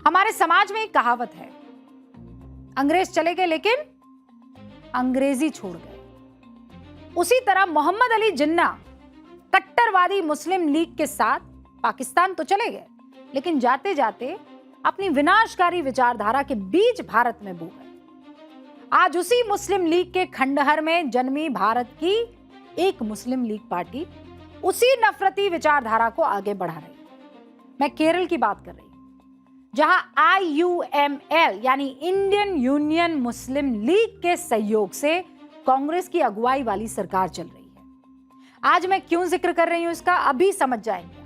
हमारे समाज में एक कहावत है, अंग्रेज चले गए लेकिन अंग्रेजी छोड़ गए। उसी तरह मोहम्मद अली जिन्ना कट्टरवादी मुस्लिम लीग के साथ पाकिस्तान तो चले गए, लेकिन जाते जाते अपनी विनाशकारी विचारधारा के बीज भारत में बो गए। आज उसी मुस्लिम लीग के खंडहर में जन्मी भारत की एक मुस्लिम लीग पार्टी उसी नफरती विचारधारा को आगे बढ़ा रही है। मैं केरल की बात कर रही हूं, जहां IUML यानी इंडियन यूनियन मुस्लिम लीग के सहयोग से कांग्रेस की अगुवाई वाली सरकार चल रही है। आज मैं क्यों जिक्र कर रही हूं इसका, अभी समझ जाएंगे।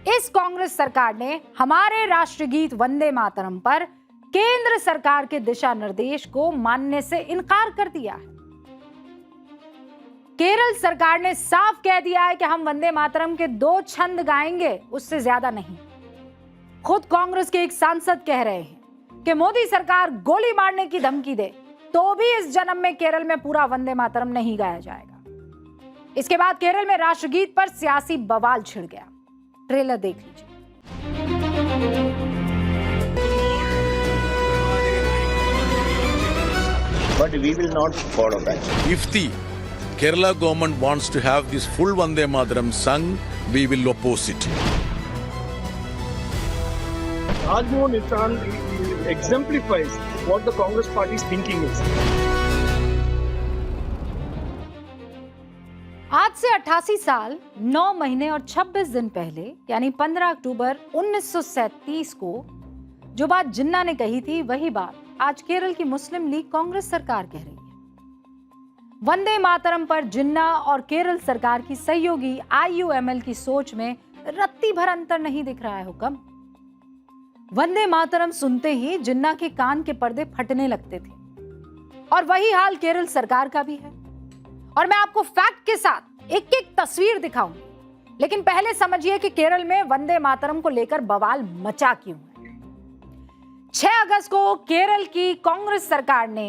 इस कांग्रेस सरकार ने हमारे राष्ट्रगीत वंदे मातरम पर केंद्र सरकार के दिशा निर्देश को मानने से इनकार कर दिया है। केरल सरकार ने साफ कह दिया है कि हम वंदे मातरम के 2 छंद गाएंगे, उससे ज्यादा नहीं। खुद कांग्रेस के एक सांसद कह रहे हैं कि मोदी सरकार गोली मारने की धमकी दे तो भी इस जन्म में केरल में पूरा वंदे मातरम नहीं गाया जाएगा। इसके बाद केरल में राष्ट्रगीत पर सियासी बवाल छिड़ गया। ट्रेलर देख लीजिए। But we will not follow that. If the Kerala government wants to have this full Vande Mataram sung, we will oppose it. Rajmohan Ittan exemplifies what the Congress party's thinking is. आज से 88 साल 9 महीने और 26 दिन पहले यानी 15 अक्टूबर 1937 को जो बात जिन्ना ने कही थी, वही बात आज केरल की मुस्लिम लीग कांग्रेस सरकार कह रही है। वंदे मातरम पर जिन्ना और केरल सरकार की सहयोगी IUML की सोच में रत्ती भर अंतर नहीं दिख रहा है हुक्म। वंदे मातरम सुनते ही जिन्ना के कान के पर्दे फटने लगते थे, और वही हाल केरल सरकार का भी है। और मैं आपको फैक्ट के साथ एक एक तस्वीर दिखाऊंगी, लेकिन पहले समझिए कि केरल में वंदे मातरम को लेकर बवाल मचा क्यों है। 6 अगस्त को केरल की कांग्रेस सरकार ने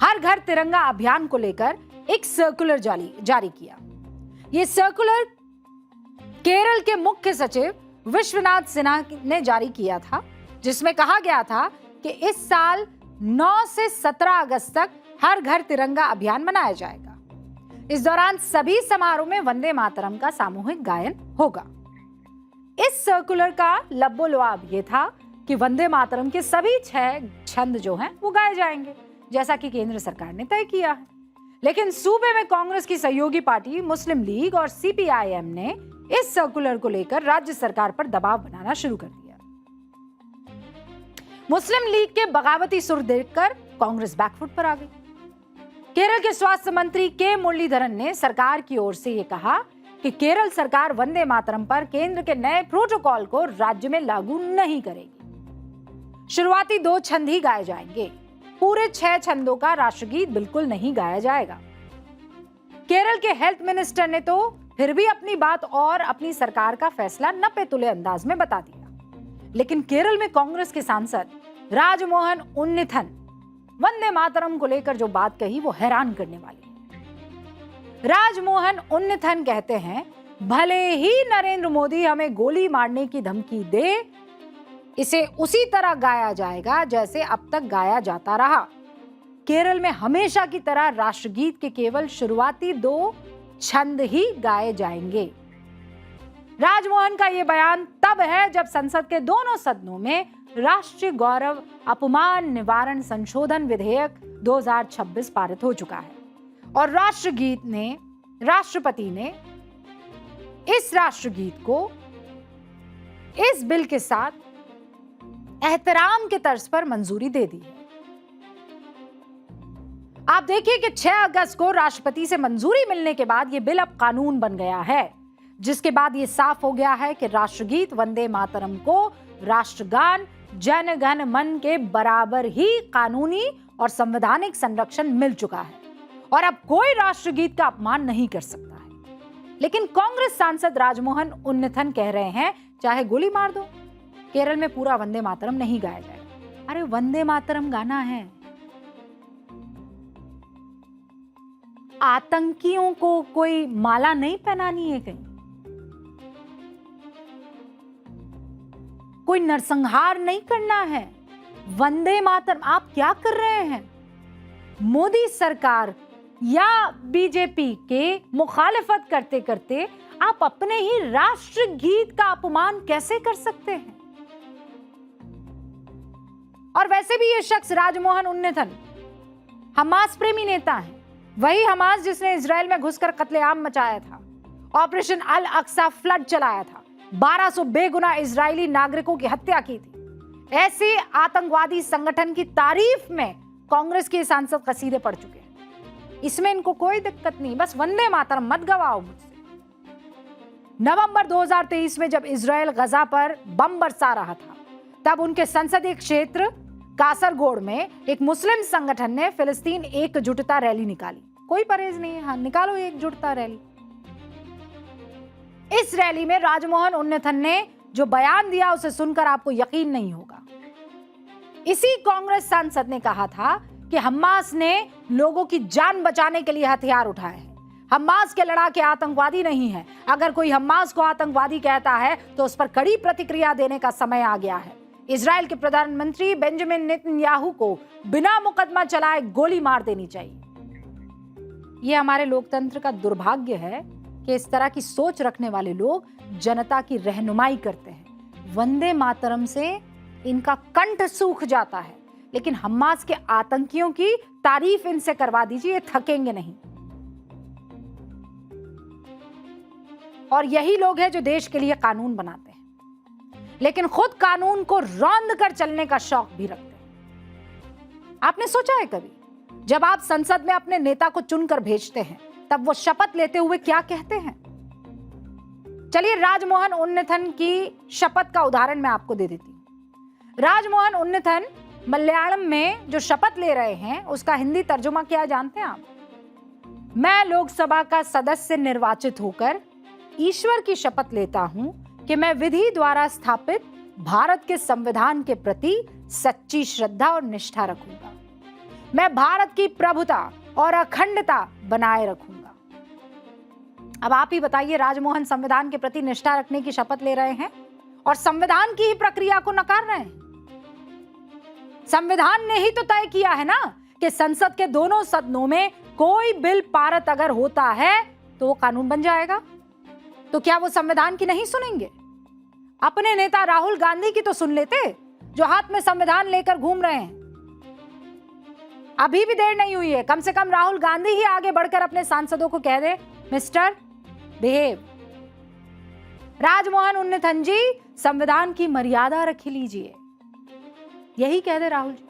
हर घर तिरंगा अभियान को लेकर एक सर्कुलर जारी किया। यह सर्कुलर केरल के मुख्य सचिव विश्वनाथ सिन्हा ने जारी किया था, जिसमें कहा गया था कि इस साल 9 से 17 अगस्त तक हर घर तिरंगा अभियान मनाया जाएगा। इस दौरान सभी समारोह में वंदे मातरम का सामूहिक गायन होगा। इस सर्कुलर का लब्बो-लुआब ये था कि वंदे मातरम के सभी 6 छंद जो हैं वो गाए जाएंगे, जैसा कि केंद्र सरकार ने तय किया है। लेकिन सूबे में कांग्रेस की सहयोगी पार्टी मुस्लिम लीग और CPIM ने इस सर्कुलर को लेकर राज्य सरकार पर दबाव बनाना शुरू कर दिया। मुस्लिम लीग के बगावती सुर देखकर कांग्रेस बैकफुट पर आ गई। केरल के स्वास्थ्य मंत्री के मुरलीधरन ने सरकार की ओर से यह कहा कि केरल सरकार वंदे मातरम पर केंद्र के नए प्रोटोकॉल को राज्य में लागू नहीं करेगी। शुरुआती 2 छंद ही गाए जाएंगे, पूरे 6 छंदों का राष्ट्रगीत बिल्कुल नहीं गाया जाएगा। केरल के हेल्थ मिनिस्टर ने तो फिर भी अपनी बात और अपनी सरकार का फैसला नपे तुले अंदाज में बता दिया। लेकिन केरल में कांग्रेस के सांसद राजमोहन उन्निथन वंदे मातरम को लेकर जो बात कही वो हैरान करने वाली है। राजमोहन उन्निथन कहते हैं, भले ही नरेंद्र मोदी हमें गोली मारने की धमकी दे, इसे उसी तरह गाया जाएगा जैसे अब तक गाया जाता रहा। केरल में हमेशा की तरह राष्ट्रगीत के केवल शुरुआती 2 छंद ही गाए जाएंगे। राजमोहन का यह बयान तब है जब संसद के दोनों सदनों में राष्ट्रीय गौरव अपमान निवारण संशोधन विधेयक 2026 पारित हो चुका है और राष्ट्रपति ने इस राष्ट्रगीत को इस बिल के साथ एहतराम के तर्ज पर मंजूरी दे दी है। आप देखिए कि 6 अगस्त को राष्ट्रपति से मंजूरी मिलने के बाद यह बिल अब कानून बन गया है, जिसके बाद यह साफ हो गया है कि राष्ट्रगीत वंदे मातरम को राष्ट्रगान जन गण मन के बराबर ही कानूनी और संवैधानिक संरक्षण मिल चुका है और अब कोई राष्ट्रगीत का अपमान नहीं कर सकता है। लेकिन कांग्रेस सांसद राजमोहन उन्निथन कह रहे हैं, चाहे गोली मार दो, केरल में पूरा वंदे मातरम नहीं गाया जाएगा। अरे वंदे मातरम गाना है, आतंकियों को कोई माला नहीं पहनानी है कहीं। कोई नरसंहार नहीं करना है। वंदे मातरम आप क्या कर रहे हैं? मोदी सरकार या बीजेपी के मुखालिफत करते करते आप अपने ही राष्ट्र गीत का अपमान कैसे कर सकते हैं? और वैसे भी ये शख्स राजमोहन उन्नेथन हमास प्रेमी नेता है, वही हमास जिसने इजराइल में घुसकर कत्लेआम मचाया था, ऑपरेशन अल अक्सा फ्लड चलाया था, 1200 बेगुनाह इजरायली नागरिकों की हत्या की थी। ऐसे आतंकवादी संगठन की तारीफ में कांग्रेस के सांसद कसीदे पढ़ चुके हैं। इसमें इनको कोई दिक्कत नहीं, बस वंदे मातरम मत गवाओ मुझसे। नवंबर 2023 में जब इजराइल गजा पर बम बरसा रहा था, तब उनके संसदीय क्षेत्र कासरगोड में एक मुस्लिम संगठन ने फिलिस्तीन एकजुटता रैली निकाली। कोई परहेज नहीं है, हाँ निकालो एकजुटता रैली। इस रैली में राजमोहन उन्नेथन ने जो बयान दिया उसे सुनकर आपको यकीन नहीं होगा। इसी कांग्रेस सांसद ने कहा था कि हमास ने लोगों की जान बचाने के लिए हथियार उठाए हैं। हमास के लड़ाके आतंकवादी नहीं है। अगर कोई हमास को आतंकवादी कहता है तो उस पर कड़ी प्रतिक्रिया देने का समय आ गया है। इजराइल के प्रधानमंत्री बेंजामिन नेतन्याहू को बिना मुकदमा चलाए गोली मार देनी चाहिए। यह हमारे लोकतंत्र का दुर्भाग्य है कि इस तरह की सोच रखने वाले लोग जनता की रहनुमाई करते हैं। वंदे मातरम से इनका कंठ सूख जाता है, लेकिन हमास के आतंकियों की तारीफ इनसे करवा दीजिए, थकेंगे नहीं। और यही लोग हैं जो देश के लिए कानून बनाते हैं, लेकिन खुद कानून को रौंद कर चलने का शौक भी रखते हैं। आपने सोचा है कभी, जब आप संसद में अपने नेता को चुनकर भेजते हैं, तब वो शपथ लेते हुए क्या कहते हैं? चलिए राजमोहन उन्नेथन की शपथ का उदाहरण मैं आपको दे देती हूं। राजमोहन उन्नेथन मलयालम में जो शपथ ले रहे हैं, उसका हिंदी तर्जुमा क्या जानते हैं आप? मैं लोकसभा का सदस्य निर्वाचित होकर ईश्वर की शपथ लेता हूं कि मैं विधि द्वारा स्थापित भारत के संविधान के प्रति सच्ची श्रद्धा और निष्ठा रखूंगा। मैं भारत की प्रभुता और अखंडता बनाए रखूंगा। अब आप ही बताइए, राजमोहन संविधान के प्रति निष्ठा रखने की शपथ ले रहे हैं और संविधान की ही प्रक्रिया को नकार रहे हैं। संविधान ने ही तो तय किया है ना कि संसद के दोनों सदनों में कोई बिल पारित अगर होता है तो वो कानून बन जाएगा। तो क्या वो संविधान की नहीं सुनेंगे? अपने नेता राहुल गांधी की तो सुन लेते, जो हाथ में संविधान लेकर घूम रहे हैं। अभी भी देर नहीं हुई है, कम से कम राहुल गांधी ही आगे बढ़कर अपने सांसदों को कह दे, मिस्टर बिहेव। राजमोहन उन्नेथन जी, संविधान की मर्यादा रख लीजिए, यही कह दे राहुल जी।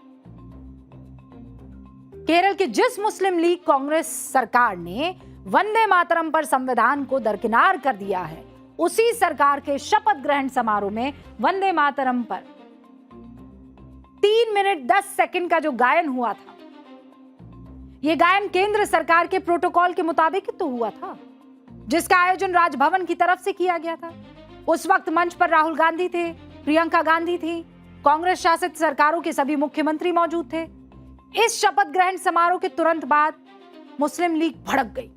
केरल की जिस मुस्लिम लीग कांग्रेस सरकार ने वंदे मातरम पर संविधान को दरकिनार कर दिया है, उसी सरकार के शपथ ग्रहण समारोह में वंदे मातरम पर 3 मिनट 10 सेकंड का जो गायन हुआ था, यह गायन केंद्र सरकार के प्रोटोकॉल के मुताबिक तो हुआ था, जिसका आयोजन राजभवन की तरफ से किया गया था। उस वक्त मंच पर राहुल गांधी थे, प्रियंका गांधी थी, कांग्रेस शासित सरकारों के सभी मुख्यमंत्री मौजूद थे। इस शपथ ग्रहण समारोह के तुरंत बाद मुस्लिम लीग भड़क गई।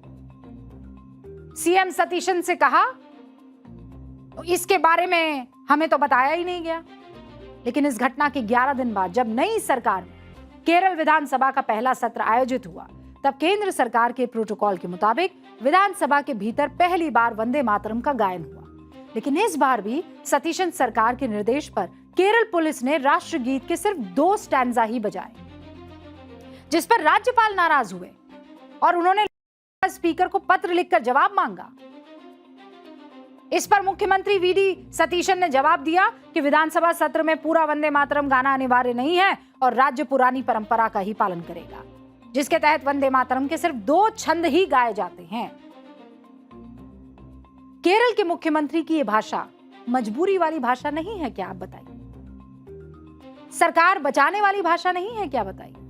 सीएम सतीशन से कहा, इसके बारे में हमें तो बताया ही नहीं गया। लेकिन इस घटना के 11 दिन बाद जब नई सरकार में केरल विधानसभा का पहला सत्र आयोजित हुआ, तब केंद्र सरकार के प्रोटोकॉल के मुताबिक विधानसभा के भीतर पहली बार वंदे मातरम का गायन हुआ। लेकिन इस बार भी सतीशन सरकार के निर्देश पर केरल पुलिस ने राष्ट्रगीत के सिर्फ 2 स्टैंजा ही बजाए, जिस पर राज्यपाल नाराज हुए और उन्होंने स्पीकर को पत्र लिखकर जवाब मांगा। इस पर मुख्यमंत्री वीडी सतीशन ने जवाब दिया कि विधानसभा सत्र में पूरा वंदे मातरम गाना अनिवार्य नहीं है और राज्य पुरानी परंपरा का ही पालन करेगा, जिसके तहत वंदे मातरम के सिर्फ 2 छंद ही गाए जाते हैं। केरल के मुख्यमंत्री की यह भाषा मजबूरी वाली भाषा नहीं है क्या? आप बताइए। सरकार बचाने वाली भाषा नहीं है क्या? बताइए।